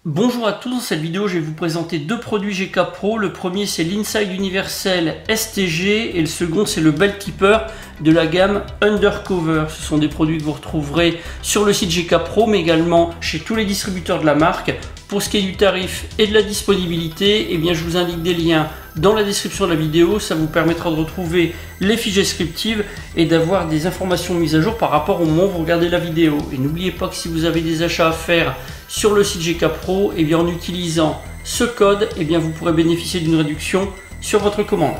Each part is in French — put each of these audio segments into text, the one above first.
Bonjour à tous, dans cette vidéo je vais vous présenter deux produits GK Pro. Le premier c'est l'Inside Universel STG et le second c'est le Belt Keeper de la gamme Undercover. Ce sont des produits que vous retrouverez sur le site GK Pro mais également chez tous les distributeurs de la marque. Pour ce qui est du tarif et de la disponibilité, eh bien, je vous indique des liens dans la description de la vidéo. Ça vous permettra de retrouver les fiches descriptives et d'avoir des informations mises à jour par rapport au moment où vous regardez la vidéo. Et n'oubliez pas que si vous avez des achats à faire sur le site GK Pro, eh bien, en utilisant ce code, eh bien, vous pourrez bénéficier d'une réduction sur votre commande.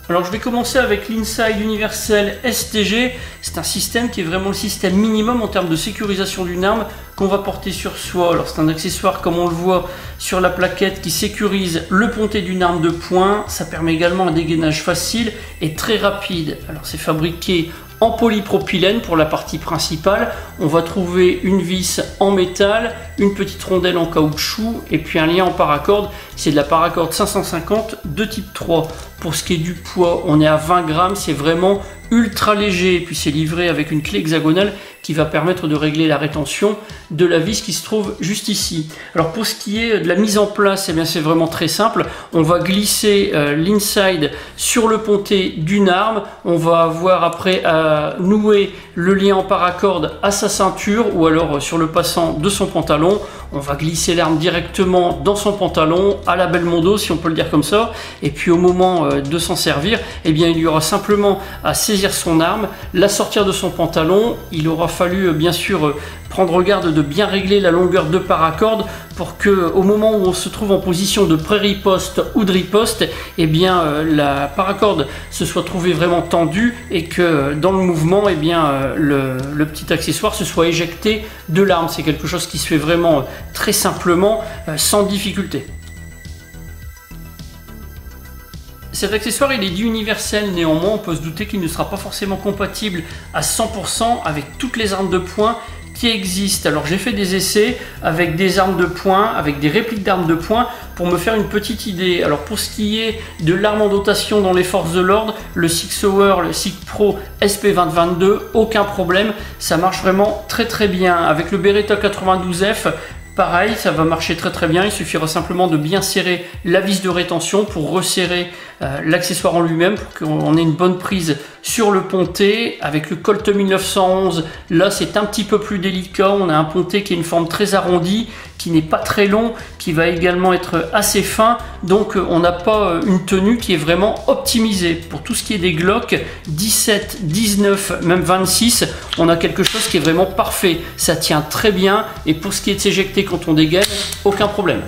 Alors je vais commencer avec l'Inside Universel STG. C'est un système qui est vraiment le système minimum en termes de sécurisation d'une arme qu'on va porter sur soi. Alors c'est un accessoire comme on le voit sur la plaquette qui sécurise le ponté d'une arme de poing. Ça permet également un dégainage facile et très rapide. Alors c'est fabriqué en polypropylène pour la partie principale. On va trouver une vis en métal, une petite rondelle en caoutchouc et puis un lien en paracorde. C'est de la paracorde 550 de type 3. Pour ce qui est du poids, on est à 20 grammes, c'est vraiment ultra léger. Et puis c'est livré avec une clé hexagonale qui va permettre de régler la rétention de la vis qui se trouve juste ici. Alors pour ce qui est de la mise en place, eh bien c'est vraiment très simple. On va glisser l'inside sur le ponté d'une arme. On va avoir après à nouer le lien en paracorde à sa ceinture ou alors sur le passant de son pantalon. On va glisser l'arme directement dans son pantalon, à la Belmondo si on peut le dire comme ça. Et puis au moment de s'en servir, eh bien il y aura simplement à saisir son arme, la sortir de son pantalon. Il aura fallu bien sûr prendre garde de bien régler la longueur de paracorde pour que au moment où on se trouve en position de pré-riposte ou de riposte, eh bien la paracorde se soit trouvée vraiment tendue et que dans le mouvement, eh bien le petit accessoire se soit éjecté de l'arme. C'est quelque chose qui se fait vraiment très simplement, sans difficulté. Cet accessoire il est dit universel, néanmoins on peut se douter qu'il ne sera pas forcément compatible à 100% avec toutes les armes de poing qui existent. Alors j'ai fait des essais avec des armes de poing, avec des répliques d'armes de poing pour me faire une petite idée. Alors pour ce qui est de l'arme en dotation dans les forces de l'ordre, le Sig Sauer, le Sig Pro SP2022, aucun problème, ça marche vraiment très bien. Avec le Beretta 92F, pareil, ça va marcher très bien. Il suffira simplement de bien serrer la vis de rétention pour resserrer l'accessoire en lui-même pour qu'on ait une bonne prise sur le ponté. Avec le Colt 1911, là c'est un petit peu plus délicat. On a un ponté qui a une forme très arrondie, qui n'est pas très long, qui va également être assez fin. Donc on n'a pas une tenue qui est vraiment optimisée. Pour tout ce qui est des Glock 17, 19, même 26, on a quelque chose qui est vraiment parfait. Ça tient très bien et pour ce qui est de s'éjecter quand on dégaine, aucun problème.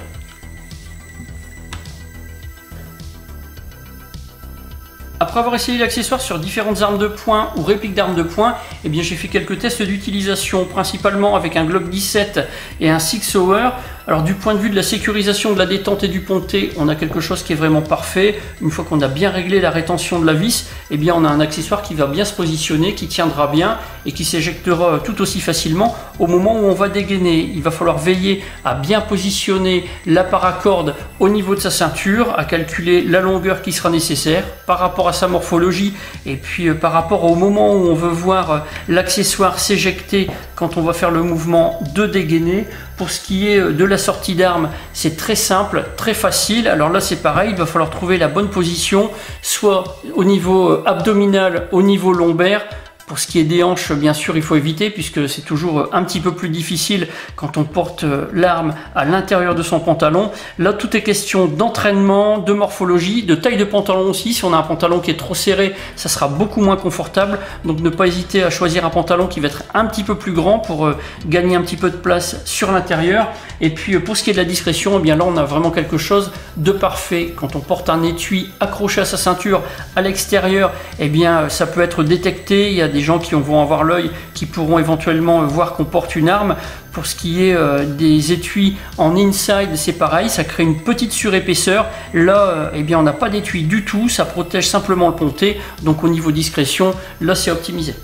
Après avoir essayé l'accessoire sur différentes armes de poing ou répliques d'armes de poing, eh bien j'ai fait quelques tests d'utilisation, principalement avec un Glock 17 et un Sig Sauer. Alors du point de vue de la sécurisation de la détente et du ponté, on a quelque chose qui est vraiment parfait. Une fois qu'on a bien réglé la rétention de la vis, eh bien on a un accessoire qui va bien se positionner, qui tiendra bien et qui s'éjectera tout aussi facilement au moment où on va dégainer. Il va falloir veiller à bien positionner la paracorde au niveau de sa ceinture, à calculer la longueur qui sera nécessaire par rapport à sa morphologie et puis par rapport au moment où on veut voir l'accessoire s'éjecter quand on va faire le mouvement de dégainer. Pour ce qui est de la sortie d'arme, c'est très simple, très facile. Alors là c'est pareil, il va falloir trouver la bonne position, soit au niveau abdominal, au niveau lombaire. Pour ce qui est des hanches, bien sûr, il faut éviter puisque c'est toujours un petit peu plus difficile quand on porte l'arme à l'intérieur de son pantalon. Là, tout est question d'entraînement, de morphologie, de taille de pantalon aussi. Si on a un pantalon qui est trop serré, ça sera beaucoup moins confortable. Donc, ne pas hésiter à choisir un pantalon qui va être un petit peu plus grand pour gagner un petit peu de place sur l'intérieur. Et puis, pour ce qui est de la discrétion, eh bien là, on a vraiment quelque chose de parfait. Quand on porte un étui accroché à sa ceinture à l'extérieur, eh bien, ça peut être détecté. Il y a des gens qui vont avoir l'œil qui pourront éventuellement voir qu'on porte une arme. Pour ce qui est des étuis en inside, c'est pareil, ça crée une petite surépaisseur. Là, eh bien, on n'a pas d'étui du tout, ça protège simplement le ponté. Donc au niveau discrétion, là c'est optimisé.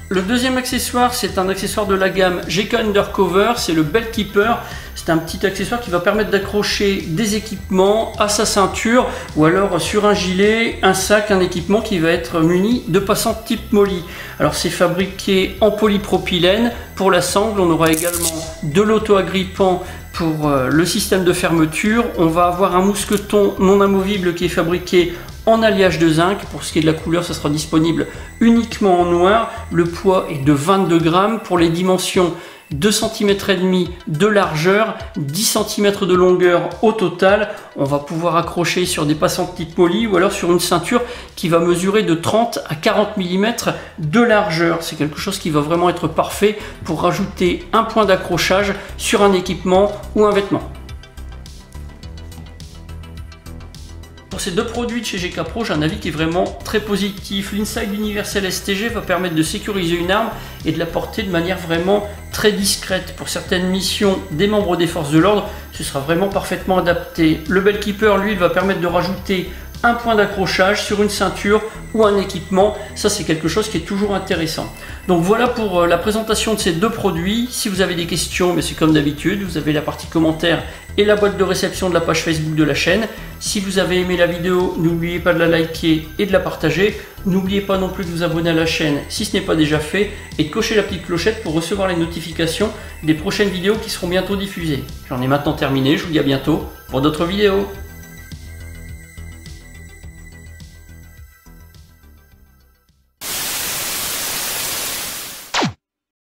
Le deuxième accessoire, c'est un accessoire de la gamme GK Undercover, c'est le Belt Keeper. C'est un petit accessoire qui va permettre d'accrocher des équipements à sa ceinture ou alors sur un gilet, un sac, un équipement qui va être muni de passantes type molly. Alors c'est fabriqué en polypropylène. Pour la sangle, on aura également de l'auto-agrippant pour le système de fermeture. On va avoir un mousqueton non amovible qui est fabriqué en alliage de zinc. Pour ce qui est de la couleur, ça sera disponible uniquement en noir. Le poids est de 22 grammes. Pour les dimensions, 2,5 cm de largeur, 10 cm de longueur au total. On va pouvoir accrocher sur des passantes type molly ou alors sur une ceinture qui va mesurer de 30 à 40 mm de largeur. C'est quelque chose qui va vraiment être parfait pour rajouter un point d'accrochage sur un équipement ou un vêtement. Pour ces deux produits de chez GK Pro, j'ai un avis qui est vraiment très positif. L'Inside Universal STG va permettre de sécuriser une arme et de la porter de manière vraiment très discrète. Pour certaines missions des membres des forces de l'ordre, ce sera vraiment parfaitement adapté. Le Belt Keeper, lui, il va permettre de rajouter un point d'accrochage sur une ceinture ou un équipement. Ça, c'est quelque chose qui est toujours intéressant. Donc voilà pour la présentation de ces deux produits. Si vous avez des questions, mais c'est comme d'habitude, vous avez la partie commentaires et la boîte de réception de la page Facebook de la chaîne. Si vous avez aimé la vidéo, n'oubliez pas de la liker et de la partager. N'oubliez pas non plus de vous abonner à la chaîne si ce n'est pas déjà fait et de cocher la petite clochette pour recevoir les notifications des prochaines vidéos qui seront bientôt diffusées. J'en ai maintenant terminé, je vous dis à bientôt pour d'autres vidéos.